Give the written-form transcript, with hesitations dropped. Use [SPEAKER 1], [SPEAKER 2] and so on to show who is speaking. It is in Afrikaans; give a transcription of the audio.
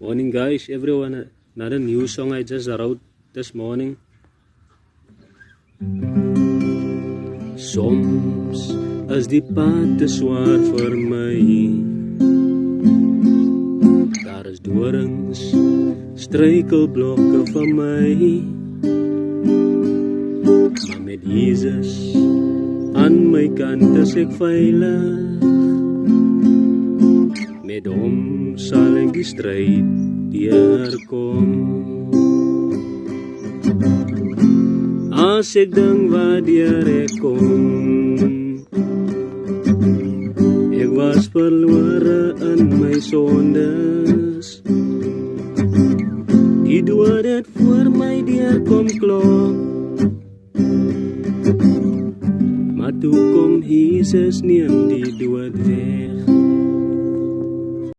[SPEAKER 1] Morning guys, everyone. Another new song I just wrote this morning. Soms is die pad te swaar vir my. Daar is dorings, struikelblokke vir my. Maar met Jesus aan my kant is ek veilig. Met hom sal ek die stryd deurkom. As ek dink waardeur ek kom, ek was verlore in my sondes. Die dood het voor my deurkom klop, maar toe kom Jesus neem die dood weg.